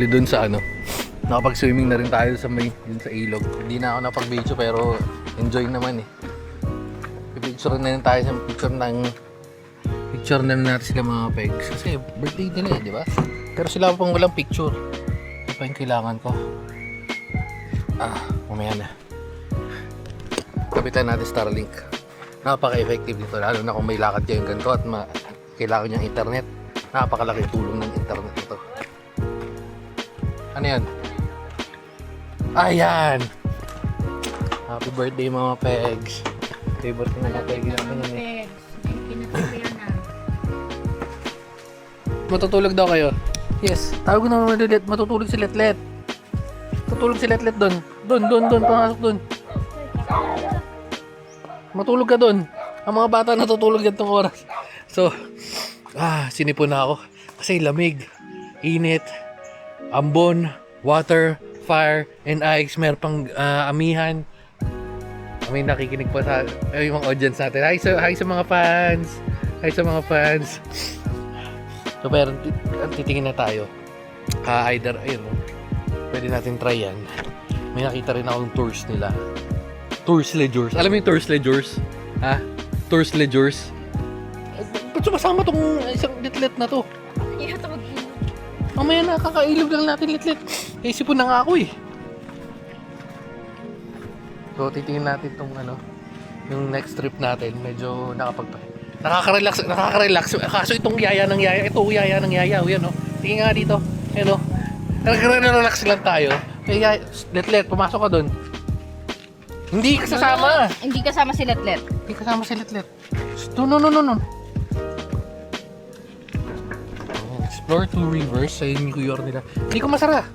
Doon sa ano, nakapag-swimming na rin tayo sa may, yun sa ilog. Hindi na ako napag-video pero enjoy naman eh. Picture na rin tayo sa picture na natin sila mga pegs. Kasi birthday nila eh, di ba? Pero sila pang walang picture. Ito pa yung kailangan ko. Mamaya na. Kapitan natin Starlink. Napaka-effective nito, lalo na kung may lakad kayong ganito at kailangan niyang internet. Napakalaki tulong ng internet ito. Ano yan? Ayan! Happy birthday mga pegs. Happy birthday mga pegs natin yan eh. Matutulog daw kayo? Yes. Tawag na naman ulit. Matutulog si Letlet. Matutulog si Letlet doon. Doon. Pumasok doon. Matulog ka doon. Ang mga bata natutulog yan tong oras. So, sinipon na ako. Kasi lamig, init, ambon, water, fire, and ice. Meron pang amihan. May nakikinig pa sa yung mga audience natin. Hi sa mga fans. Hi sa mga fans. So, pero titingin na tayo. Either, ayun, pwede natin try yan. May nakita rin akong tours nila. Tours Ledgers. Alam mo yung Tours Ledgers? Ha? Tours Ledgers? Ba't sumasama tong isang litlet na to? Mamaya na, kakailog lang natin litlet. Isipon na nga ako eh. So, titingin natin tong yung next trip natin. Medyo nakaka-relax. Kaso itong yaya ng yaya. Ito yaya ng yaya. Yan o. Tingin nga dito. Yan o. Nakaka-relax lang tayo. Letlet, pumasok ka doon. Hindi ka sasama. Hindi kasama si Letlet. Hindi kasama si Letlet. No. Explore two rivers sa New York nila. Hindi ko masara.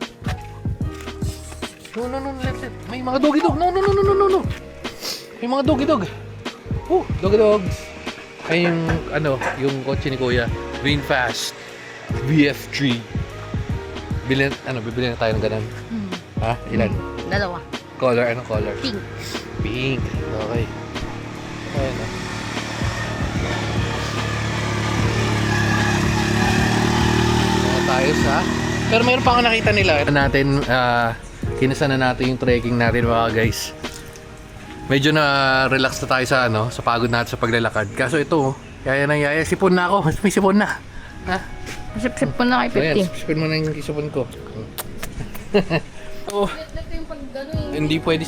No, Letlet. May mga doggy-dog. No. May mga doggy-dog. Doggy-dogs. Ay yung kotse ni Kuya. VinFast VF3. Bibili na tayo ng ganun. Ha? Ilan? Dalawa. Color, anong color? Pink. Okay. Ayan o. Tayo sa... Pero mayroon pa ako nakita nila. Kinasan na natin yung trekking natin mga guys. Medyo na-relax na tayo sa pagod natin sa paglalakad. Kaso ito, yaya ng yaya. Sipon na ako. May sipon na. Ha? Sip-sipon na kay 50. Ayan, sipon mo na yung sipon ko. Hindi pwede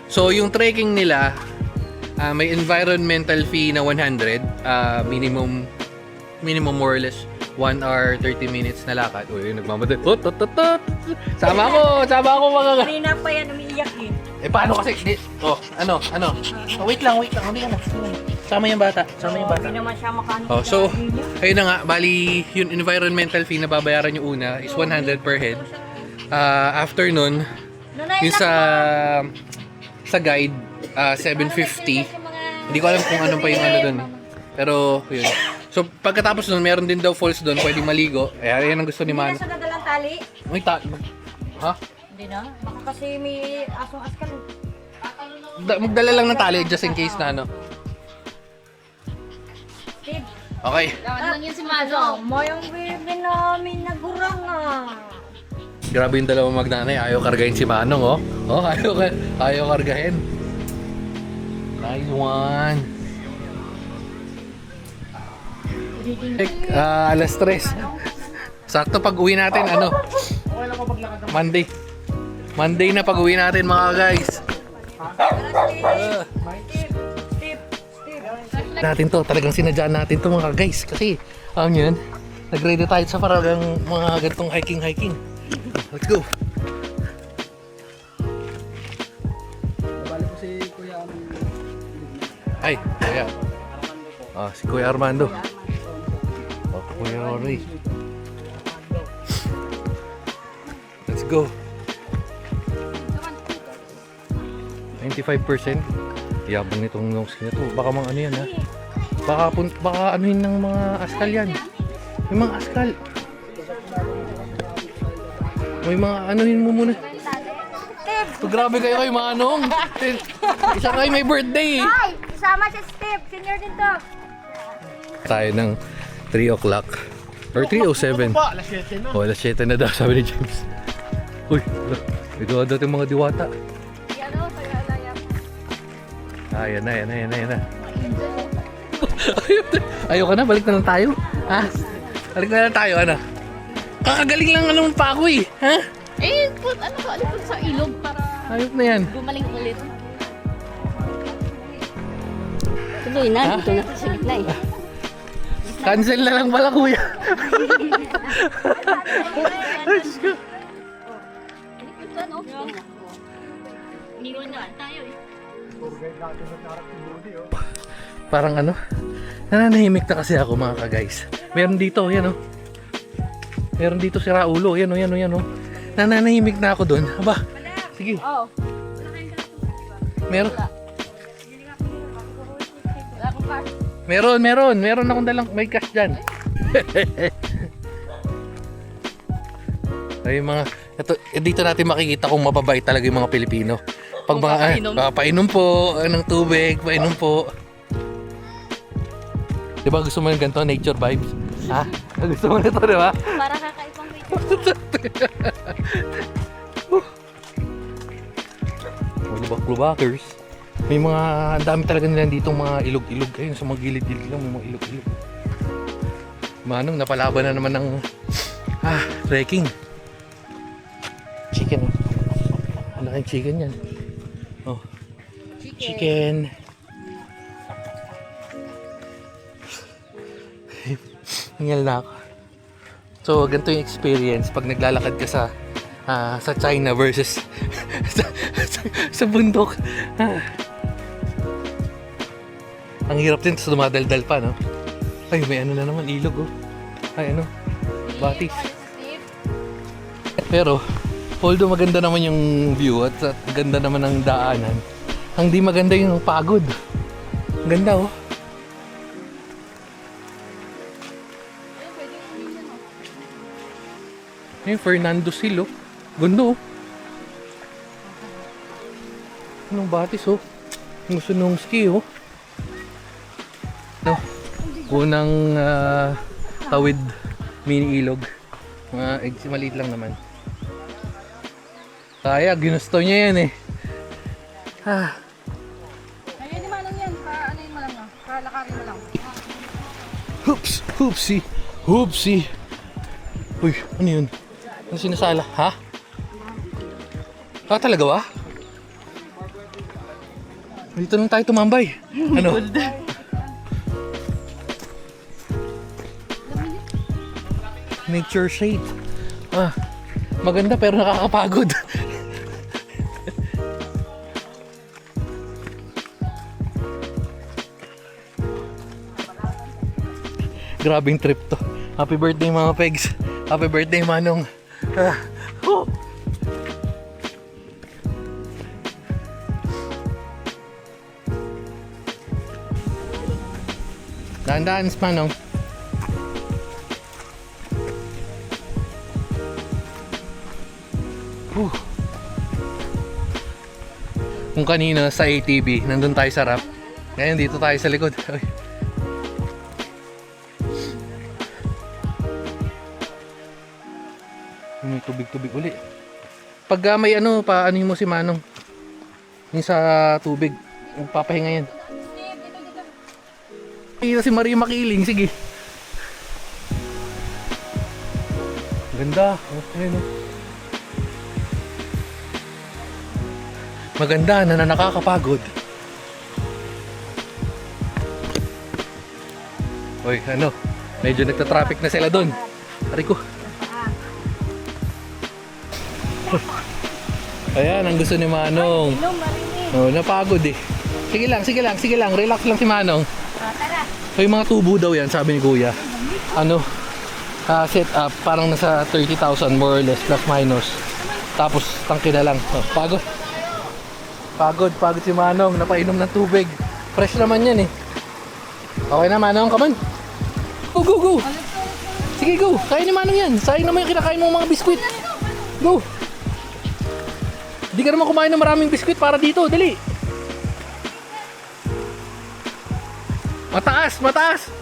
so yung trekking nila may environmental fee na 100 minimum more or less 1 hour 30 minutes na lakad. Uy, nagmamadali. Sama ako mga Kanina pa yan umiiyak eh. paano kasi wait lang hindi ka na. Sama yung bata. Hindi naman siya makaano. So ayun na nga, bali yung environmental fee na babayaran nyo una is 100 per head. After nun, yung sa guide, 750. Hindi ko alam kung anong pa yung dun. Pero, yun. So, pagkatapos nun, meron din daw falls dun, pwedeng maligo. Yan ang gusto ni Mano. Hindi na siya nadalang tali. May ha? Hindi na. Baka kasi may asong askal. Magdala lang ng tali just in case na Steve. Okay. Lawan lang yun si Mano. Mo yung baby namin nagurang Grabe yung dalawang magnanay. Ayaw kargahin si Manong, ayaw kargahin. Nice one. Alas 3. Sakto pag uwi natin, Monday na pag uwi natin mga guys. Natin to, talagang sinadyan natin to mga guys. Kasi, yun, nag-ready tayo sa parang mga ganitong hiking. Let's go. Nabali ko si Kuya Ay, Kuya. Si Kuya Armando. Kuya Rory. Let's go. 95%. Yabang nitong nose na to. Baka mga yan ha. Baka anuhin ng mga askal yan. May mga askal. May mga anuhin mo muna. So, grabe kayo kay Manong. Isa kayo may birthday eh. Ay! Isama si Steve. Senior din to. Tayo ng 3 o'clock. Or 3:07. Pa, alas 7 na. Oh, alas 7 na daw, sabi ni James. Uy, ito daw yung mga diwata. Ayan na. Ayoko na, balik na lang tayo. Ha? Balik na lang tayo, ano? Kakagaling lang naman pa ako eh. Ha? Eh, ano ka, alipod sa ilog para Ayok na yan. gumaling ulit. Tuloy na, dito na sa gitna eh. Cancel na lang pala, kuya. Parang ano, nananahimik na kasi ako mga ka-guys. Meron dito, yan oh. Meron dito si Raulo, yan oh. Nananahimik na ako doon. Aba, sige. Oo. Meron. Wala akong cash. Meron akong dalang, may cash dyan. Ay mga, ito, dito natin makikita kung mababait talaga yung mga Pilipino. Pag mga, painom po, ng tubig, painom po. Di ba gusto mo yung ganito, nature vibes? Ha? Gusto mo nito, di ba? Para kakaibang video. Mga lubak-lubakers. May mga, ang dami talaga nila dito mga ilog-ilog. Ayun, sa mga gilid-gilid lang, mga ilog-ilog. Manong, napalaban na naman ng, trekking. Chicken, oh. Malaking chicken yan. Oh. Chicken. Hingal na ako. So, ganito yung experience pag naglalakad ka sa China versus sa bundok. Ang hirap din, tapos dumadaldal pa, no? Ay, may ano na naman, ilog, oh. Ay, ano? Batis. Pero, although maganda naman yung view at ganda naman ng daanan, ang di maganda yung pagod. Ang ganda, oh. Yung Fernando Sil, oh. Ganda, oh. Anong batis, oh. Yung sunong ski, oh. No. Unang tawid mini ilog. Maliit lang naman. Kaya, ginusto niya yan, eh. Ayun ni Manong yan. Ano mo lang ah. Lakarin mo lang. Hoopsie. Uy, ano yun? Ano sinasala? Ha? Talaga ba? Dito lang tayo tumambay. Ano? Nature shade. Maganda pero nakakapagod. Grabing trip to. Happy birthday mga pegs. Happy birthday Manong. Dahan-dahan Manong. Kung kanina sa ATV, nandun tayo sa rap. Ngayon dito tayo sa likod. Uy. May tubig-tubig uli. Pag may ano, paano mo si Manong? Yung sa tubig, papahinga yan. Dito si Maria Makiling, sige. Ganda. Ayun, oh. Maganda na nakakapagod. Uy, ano? Medyo nagta-traffic na sila doon. Ariko. Ayan, ang gusto ni Manong. Oh, napagod eh. Sige lang. Relax lang si Manong. May mga tubo daw yan, sabi ni Kuya. Ano? Set up, parang nasa 30,000 more or less, plus minus. Tapos, tangke na lang. Oh, pagod si Manong, napainom ng tubig. Fresh naman yan eh. Okay na Manong, come on. Go. Sige, go. Kaya ni Manong yan. Sayang naman yung kinakain mong mga biskwit. Go. Hindi ka naman kumain ng maraming biskwit para dito. Dali. Mataas.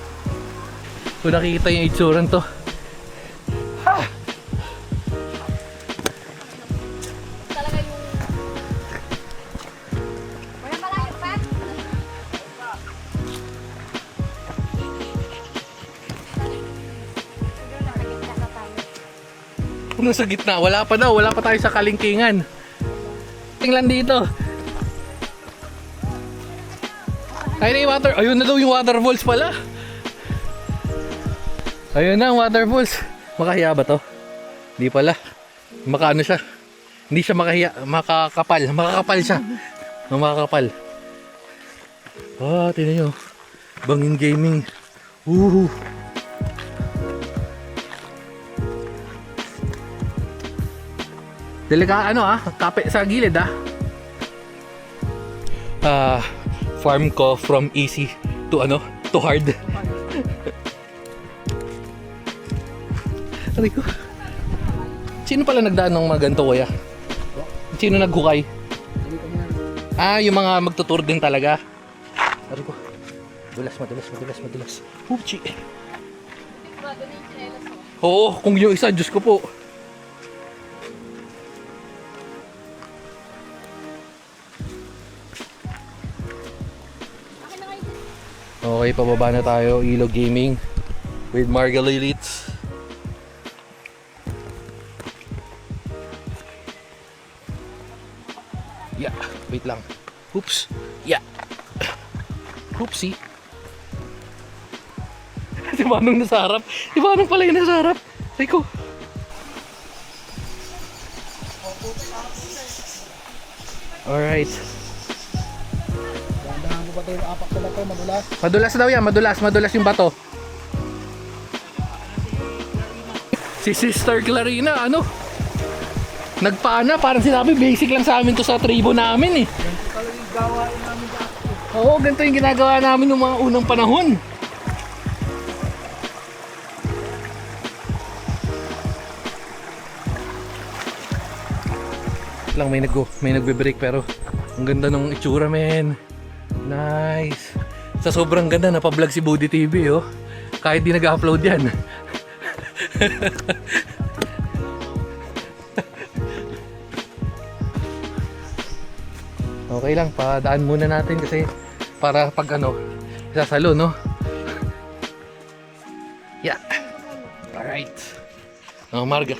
Kung nakikita yung itsuran to, Talaga yung... Wala malayo pa? Siguro nakagitna na tayo. Ano sa gitna? Wala pa daw. Wala pa tayo sa kalingkingan. Tingnan dito. Ayun na yung water. Ayun na daw yung waterfalls pala. Ayun na ang waterfalls. Makahiya ba to? Hindi pala. Makaano siya. Hindi siya makahiya. Makakapal. Makakapal siya. Makakapal. Tingnan nyo. Bangin Gaming. Woohoo. Delika kape sa gilid farm ko from easy to to hard. Aray ko. Sino pala nagdaan ng mga ganito, kuya? Sino naghukay? Yung mga magtutur din talaga. Aray ko. Madulas. Uchi. Oo, kung yung isa, Diyos ko po. Okay, pababa na tayo. Ilog Gaming with Margalilites. Yeah, wait lang. Oops. Yeah. Oopsie. Si Manong nasa harap. Si Manong pala yung nasa harap. Ay ko. Alright. Dahan mo ba tayo yung apak sa bato, madulas? Madulas daw yan, madulas yung bato. Si Sister Clarina, nagpaana, parang sinabi basic lang sa amin to sa tribo namin eh. Ganito talaga yung gawain namin dati. Oo, ganito yung ginagawa namin noong mga unang panahon. Lang may nagbe-break pero ang ganda ng itsura, men. Nice. Sa sobrang ganda napa-vlog si Budi TV, oh. Kahit di nag-upload yan. Okay lang, padaan muna natin kasi para pag sasalo, no? Yeah. Alright. Marga.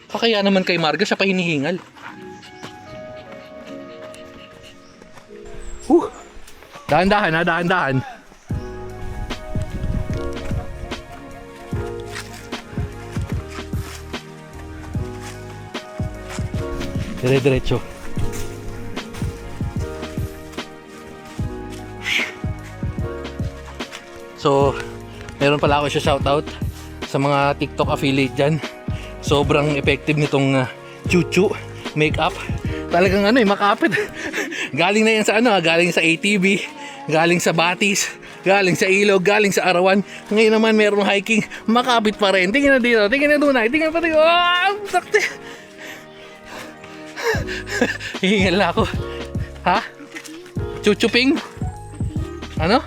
Kaya naman kay Marga, siya pa hinihingal. Dahan-dahan, dahan-dahan. Dire-diretso. So, meron pala ako siya shoutout sa mga TikTok affiliate dyan. Sobrang effective nitong Chuchu makeup. Talagang makapit. Galing na yan sa galing sa ATV, galing sa Batis, galing sa Ilog, galing sa Arawan. Ngayon naman merong hiking, makapit pa rin. Tingnan na dito, tingnan na doon, tingnan pa dito. Sakti. Hihingal na ako. Ha? Chuchuping? Ano?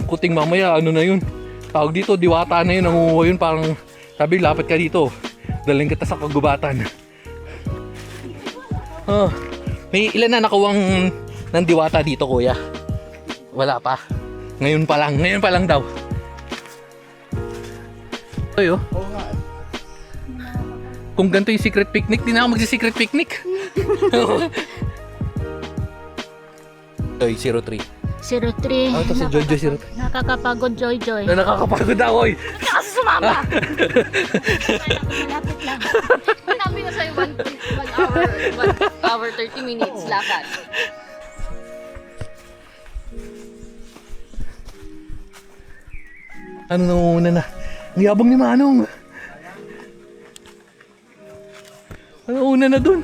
Kuting mamaya, na yun? Tawag dito, diwata na yun, nangunguha yun, parang sabi, lapit ka dito. Daling kita sa kagubatan. May ilan na nakuwang ng diwata dito, kuya? Wala pa. Ngayon pa lang daw. Ito Oo nga eh. Kung ganito yung secret picnic, di na ako magsi-secret picnic. Joy 03. 03. Ito si Joy 03. Nakakapagod, Joy. Nakakapagod ako, oy. Kasi sumama! Malapit lang. Sinabi na sa'yo 1 hour 30 minutes lakad. Nangunguna na? Ang yabang ni Manong. Una na dun.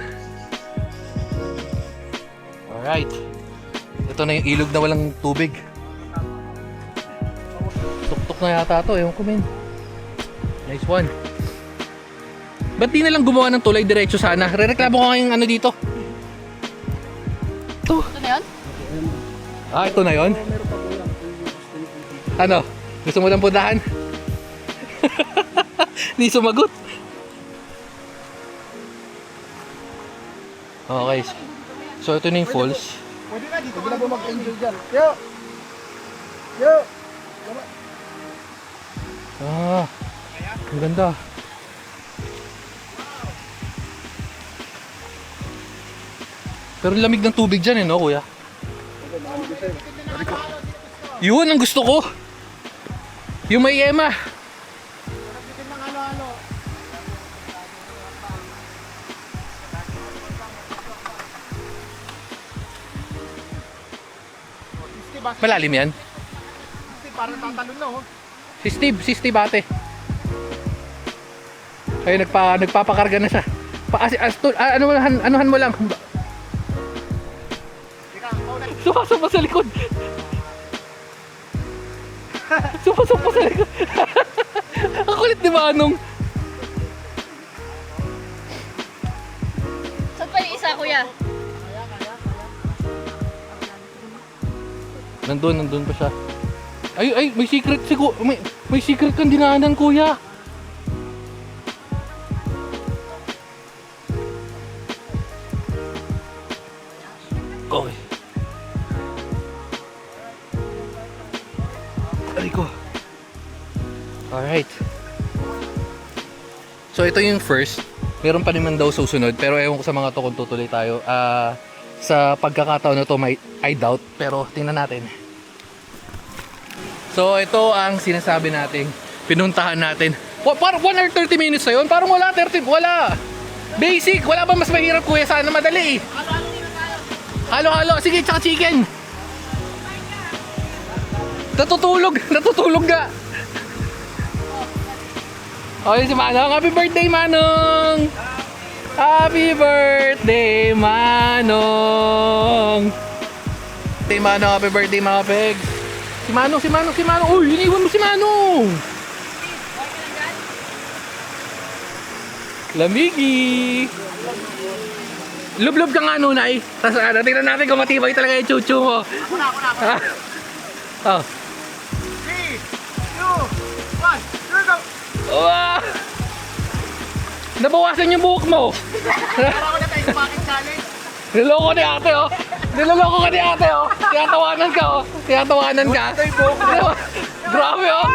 Alright. Ito na yung ilog na walang tubig. Tuktok na yata ito. Ewan ko, men. Nice one. Ba't di na lang gumawa ng tulay diretso sana? Re-reklamo ko ngayong dito. Ito. Ito na yun? Ito na yon. Ano? Gusto mo ng puntahan? Hindi sumagot. Okay. So ito na yung falls. Pwede na dito. Pwede na po mag-enjoy dyan. Yo! Yo! Ah, ang ganda. Pero lamig ng tubig dyan no, kuya? Yun ang gusto ko. Yung may yema. Malalim yan? Parang tatalon na oh. Si Steve ate. Ay nagpapakarga na siya. Anuhan mo lang. Sumasama sa likod. Sumasama sa likod. Ang kulit ni Manong. Saan pa yung isa, kuya? Nandun pa siya. Ay, may secret siguro. May secret kang dinaanan, kuya. Okay. Aray ko. Alright. So ito yung first. Meron pa naman daw susunod. Pero ewan ko sa mga to kung tutuloy tayo. Sa pagkakataon na to, I doubt. Pero tingnan natin. So ito ang sinasabi natin. Pinuntahan natin. Parang 1 or 30 minutes na yun. Parang wala 30. Wala. Basic. Wala ba mas mahirap, kuya? Sana madali. Halo-halo. Sige, tsaka chicken. Natutulog nga. Okay, si Manong. Happy birthday, Manong! Happy birthday, Manong! Happy Manong, happy birthday, mga pegs. Si Manong. Uy, iniwan mo si Manong! Lamigi! Lublob ka nga, Nunay. Tapos tingnan natin kung matibay talaga yung chuchu mo. Ako na. Oh. 3, 2, 1, here we go! Wow! Nabawasan yung buhok mo. Para ko na tayo kumakin challenge. Niloloko ni ate, oh. Niloloko ka ni ate, oh. Tiyatawanan ka, oh. Tiyatawanan ka. Grabe, oh.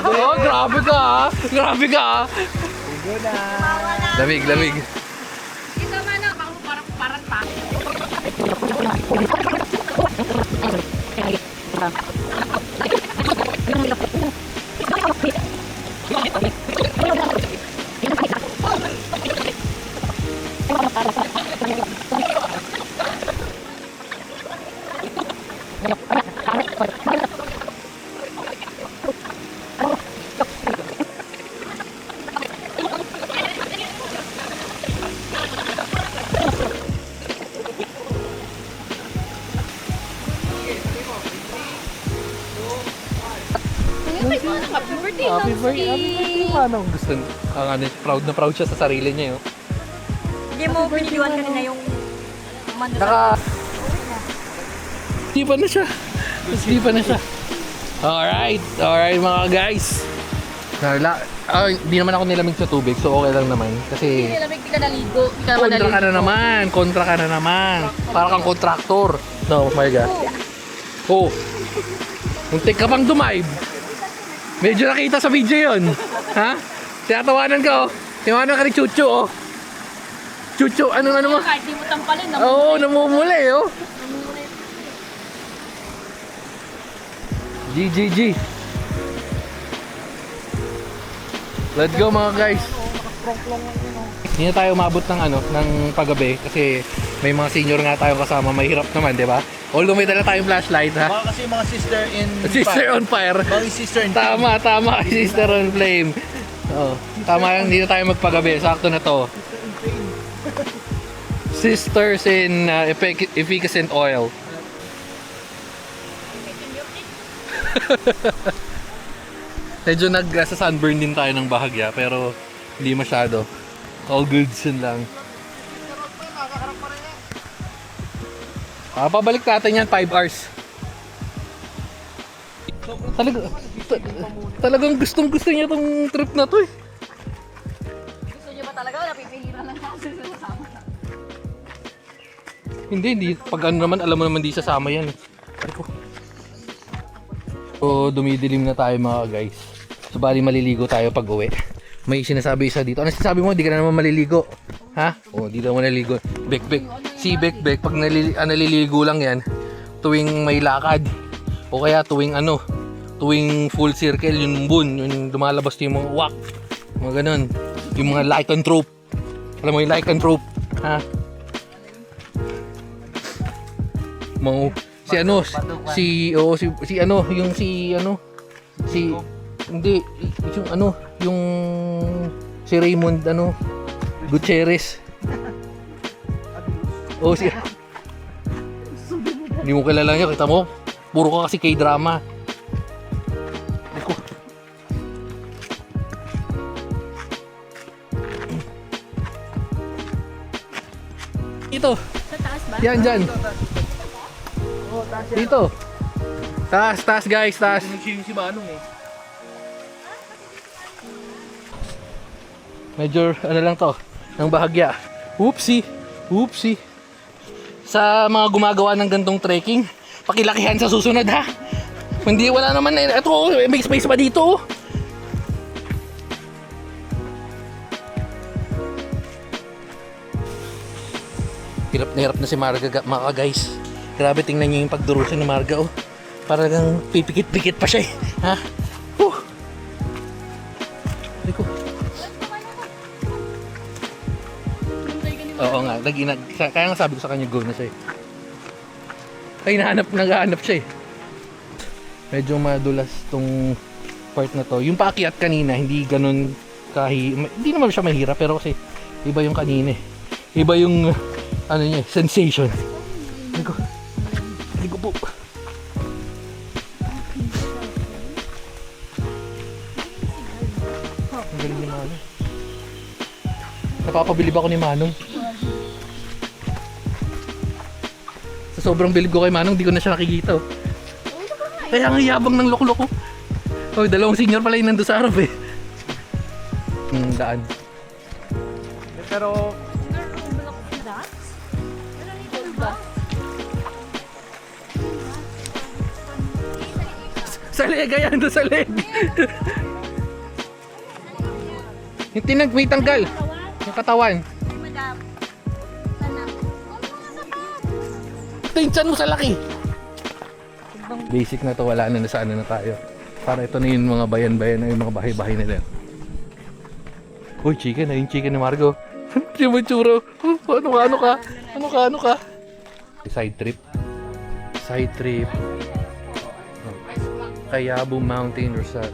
Oh, grabe ka, ah. Grabe ka, ah. Lamig. Ikaw, Manong. Parang tayo. Happy birthday, Manong. Gusto, proud na proud siya sa sarili niya, oh. Hindi mo biniliwan kanina yung Sleepan na siya. Alright mga guys. Hindi naman ako nilamig sa tubig, so okay lang naman. Kasi Nilamig, di ka naligo. Di ka naman kontra ka na naman. Para kang kontraktor. No, my God. Oh. Muntik ka pang dumive. Medyo nakita sa video yun. Ha? Tinatawanan ka, oh. Tinatawanan ka ni Chucho, oh. Chucho, ano mo? Kahit di mo tampalin. Oo, namumuli, oh. GGG. Let's go mga guys. Hindi na tayo umabot ng paggabi kasi may mga senior nga tayo kasama, mahirap naman, di ba? Although may dala tayong flashlight, ha? Baka kasi mga sister in Sister on fire. Mga sister in Tama, sister on flame. Oh, tama lang, hindi na tayo magpagabi. Sakto na to. Sisters in efficacent oil. Medyo sa sunburn din tayo ng bahagya, pero hindi masyado. All goods yun lang. Pabalik natin yan 5 hours. Talagang gustong gusto niya tong trip na to eh. Gusto niyo ba talaga? Napipihiran lang kasi sasama. Hindi. Pag ano naman, alam mo naman di sasama yan. Ay ko. So, dumidilim na tayo mga guys. So, bali maliligo tayo pag uwi. May sinasabi isa dito. Ano sinasabi mo? Di ka na naman maliligo. Ha? O, di naman maliligo. Bek. Si Bek, pag naliligo lang yan, tuwing may lakad. O kaya tuwing tuwing full circle, yung moon, yung lumalabas yung mga wak. Mga ganun. Yung mga lycanthrope. Alam mo yung lycanthrope? Ha? Si Raymond Gutierrez. Hindi mo kilala niya, kita mo? Puro ka kasi K-drama. Ako. Ito. Sa taas ba? Yan dyan. Dito. Taas guys, taas. Si Manong eh. Medyo lang to, ng bahagya. Oopsie. Sa mga gumagawa ng gantong trekking, pakilakihan sa susunod ha. Hindi, wala naman na. Ito, may space pa dito. Hirap na si Marga mga guys. Grabe, tingnan niyo yung pagdurusa ni Marga oh. Parang pipikit-pikit pa siya eh. Ha? Liko. Oo nga, kaya nga sabi ko sa kanya go na siya eh. Ay, naghahanap siya eh. Medyo madulas tong part na to. Yung paakyat kanina, hindi ganun hindi naman siya mahirap, pero kasi iba yung kanina eh. Iba yung sensation. Ligo po. Ang galing ni Manong. Napapabilib ako ni Manong. Sa sobrang bilib ko kay Manong, di ko na siya nakikita. Oh. Kaya ang yabang ng loko-loko. Oh, dalawang senior pala yung nando sa harap eh. Daan. Pero Sa leg, ayan doon sa leg. Yung may tanggal. Yung katawan. Ito yung tiyan mo sa laki. Basic na to, wala na sa ano na tayo. Para ito na yung mga bayan-bayan na yung mga bahay-bahay nila. Uy, chicken na yung chicken ni Margo. Yung churo. Ano ka? Side trip. Kayabu Mountain Resort.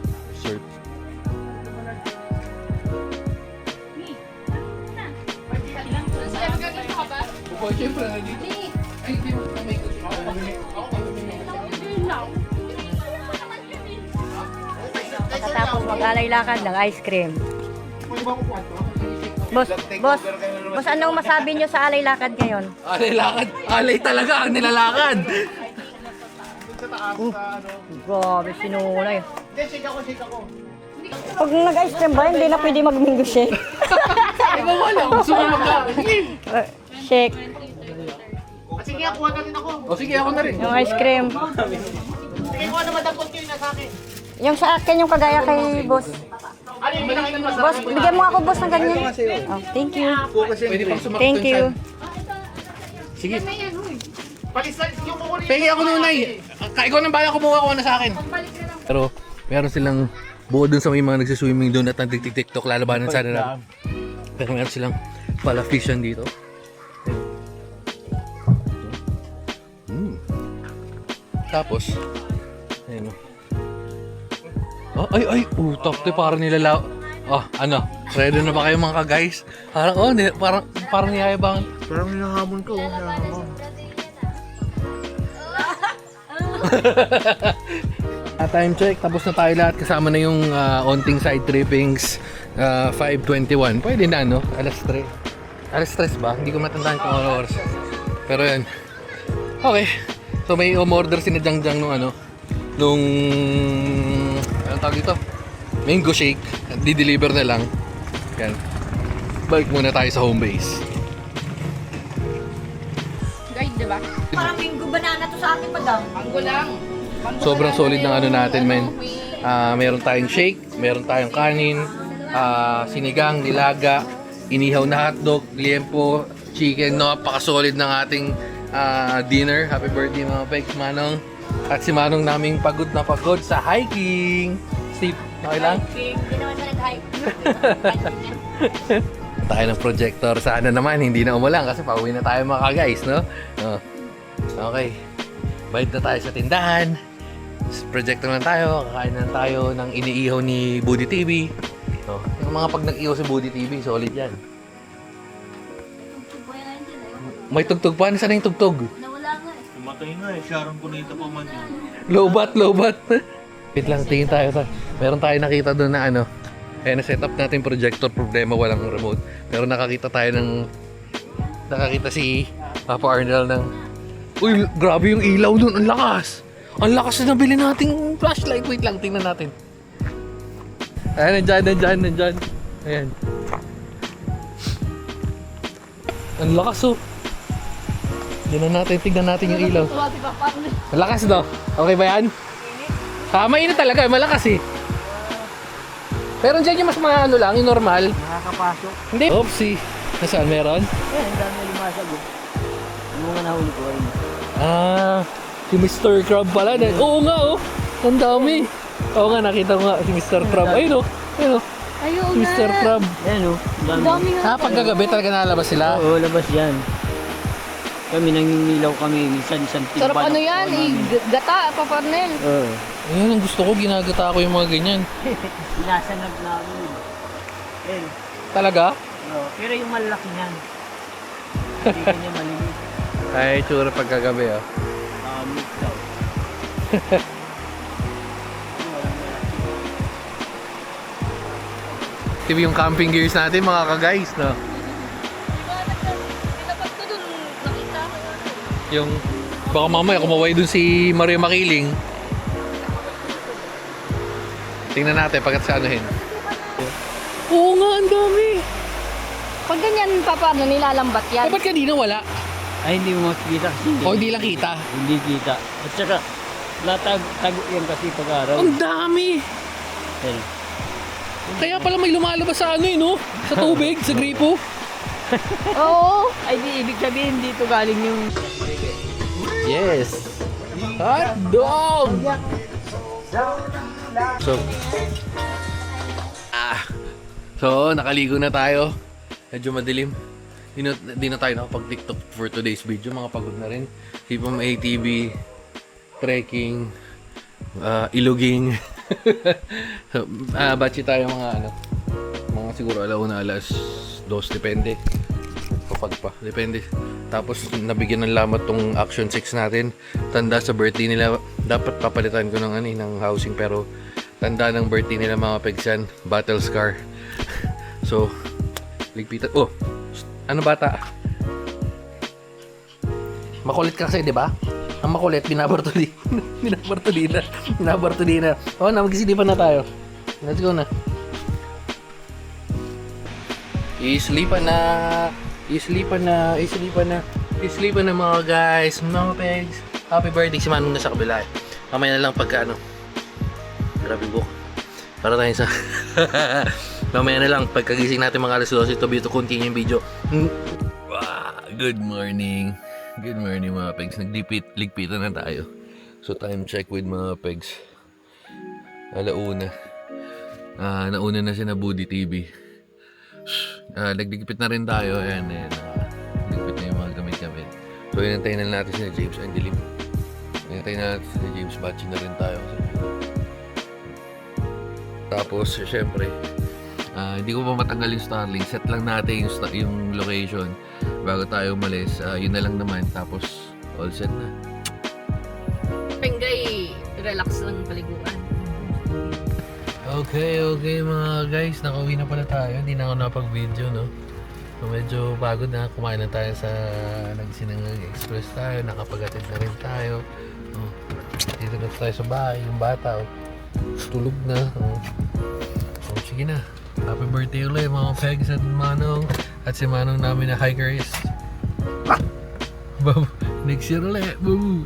Siyempre, nandito. Ay, hindi mo may Pagkatapos mag-alay-lakad ng ice cream. Boss, anong masabi nyo sa alay-lakad ngayon? Alay-lakad. Alay talaga ang nilalakad. Grabe, sinulay. Shake ako. Pag nag-ice cream ba, hindi na pwede mag-mingo shake. Ikaw wala. Gusto mo Shake. sige, kuha na rin ako. O sige, ako na rin. Yung ice cream. Sige, kuha naman ang konti na sa akin. Yung sa akin, yung kagaya kay boss. Ano yung pinakain mo sa Boss, bigyan mo ako boss ng ganyan. Oh, thank you. Pwede pang sumakit Thank you. Sige. Palisan, yung kukunin. Pengi ako nunay. Ikaw nang bala kumuha ko na sa akin. Pero meron silang buo dun sa may mga nagsiswimming doon at nagtik-tiktok lalabanan sana na. Pero meron silang pala fission dito. Tapos ayun oh. Ay, utak to, parang nilalaw. Oh, ano? Ready na ba kayo mga ka-guys? Parang niyayabang. Parang hinahamon ko. Time check, tapos na tayo lahat. Kasama na yung onting side trippings. 5:21. Pwede na, no? Alas 3. Alas 3 ba? Hindi ko matandaan kung ano oras. Pero yan. Okay. So may umorder si na Jangjang nung nung anong tawag dito? Mango shake. Di-deliver na lang. Yan. Balik muna tayo sa home base. Guide, di ba? Parang mango banana to sa akin, madam. Mango lang. Sobrang solid ng ano natin, men. Meron tayong shake, meron tayong kanin, sinigang, nilaga, inihaw na hotdog, liempo, chicken, no? Napaka-solid ng ating dinner. Happy birthday mga pegs, Manong. At si Manong naming pagod na pagod sa hiking. Steve, okay lang? Hindi naman na nag-hike. Tayo ng projector. Sana naman hindi na umulan kasi pauwi na tayo mga guys, no? Oh. Okay. Bait na tayo sa tindahan. Projector lang tayo. Kakain na tayo ng iniihaw ni Budi TV. Oh. Yung mga pag nag-ihaw si Budi TV, solid yan. May tugtog pa. Saan yung tugtog? Tumatay nga eh, Sharon Cunita pa man yun. Lobat. Wait lang, tingin tayo. Meron tayo nakita doon na ano. Kaya na-set up natin projector, problema walang remote. Pero nakakita si Papa Arnel ng uy, grabe yung ilaw doon, ang lakas. Ang lakas na nabili nating flashlight. Wait lang, tingnan natin. Ayan, nandyan. Ayan. Ang lakas oh. Tignan natin yung ilaw. Ang lakas no? Okay ba yan? Mainit talaga, malakas eh. Pero dyan yung mas ano lang, yung normal. Nakakapasok. Hindi. Oopsie. Nasaan meron? Ang dami na lumasag. Yung mga nahuli ko ay. Si Mr. Crab pala. Oo nga oh. Ang dami. Oo nga, nakita ko nga si Mr. Crab. Ayun oh. Ayun Si Mr. Crab. Yan o. Ang dami nga. Pagkagabi talaga nalabas sila. Oo, labas yan. Kami nangingilaw kami. Minsan Sarap ano yan, gata, paparnel. Oo. Ayun, ang gusto ko, ginagata ko yung mga ganyan. Sinasanag namin. Yan. Talaga? Oo. Pero yung malaki niyan. Hindi kanya malinis. Ay, tsura pagkagabi oh. Mix daw. Ito yung camping gears natin mga ka-guys, no? Dapat ko dun, nakita ko yun. Yung, baka mamaya kumaway dun si Mario Makiling. Tingnan natin pagkat sa anuhin. Oo nga, ang dami. Pag ganyan pa, paano nilalambat yan? Ba't kanina wala? Ay, hindi mo makikita kasi O hindi lang kita. hindi kita. At saka, tago yan kasi pag-araw. Ang dami. Yan. Kaya pala may lumalabas sa ano no? Sa tubig, sa gripo. Oo. Ay, di ibig sabihin dito galing yung... Yes. Hot dog. So, nakaligo na tayo. Medyo madilim. Di na tayo nakapag-TikTok for today's video. Mga pagod na rin. Sipong ATV, trekking, iluging. So, batchi tayo mga mga siguro alauna, alas 2, depende. Kapag pa, depende. Tapos nabigyan ng lamat tong Action 6 natin. Tanda sa birthday nila, dapat papalitan ko ng ng housing, pero tanda ng birthday nila mga pegsan, battle scar. So, ligpitan. Oh, ano bata? Makulit ka kasi, di ba? Ang makulit, binabartolina. Oh, magkisilipan na tayo. Let's go na. Islipan na mga guys. Mga pegs. Happy birthday si Manong nasa kabila. Mamaya na lang pagka grabe book. Para tayo sa mamaya na lang pagkagising natin mga alas 12 to continue yung video. Good morning. Good morning mga pegs. Ligpitan na tayo. So time check with mga pegs. Alauna. Nauna na si na Budi TV. Nagligpit na rin tayo. Ayan. Ligpit na yung mga gamit-gamit. So inantayin na natin si James. Ang dilim. Inantayin na natin si James. Batching na rin tayo. Tapos syempre hindi ko pa matanggal yung Starlink. Set lang natin yung location bago tayo umalis. Yun na lang naman. Tapos all set na. Penggay, relax lang paliguan. Okay mga guys, nakauwi na pala tayo. Hindi na ako napag-video, no? So medyo pagod na. Kumain na tayo sa Nagsinangang Express tayo. Nakapag-attend na rin tayo. Dito Dito na tayo sa bahay. Yung bata, oh, tulog na. Oh. Oh, sige na. Happy birthday ulit mga pegs at Manong. At si Manong namin na hikerist. Babu, next year ulit. Babu.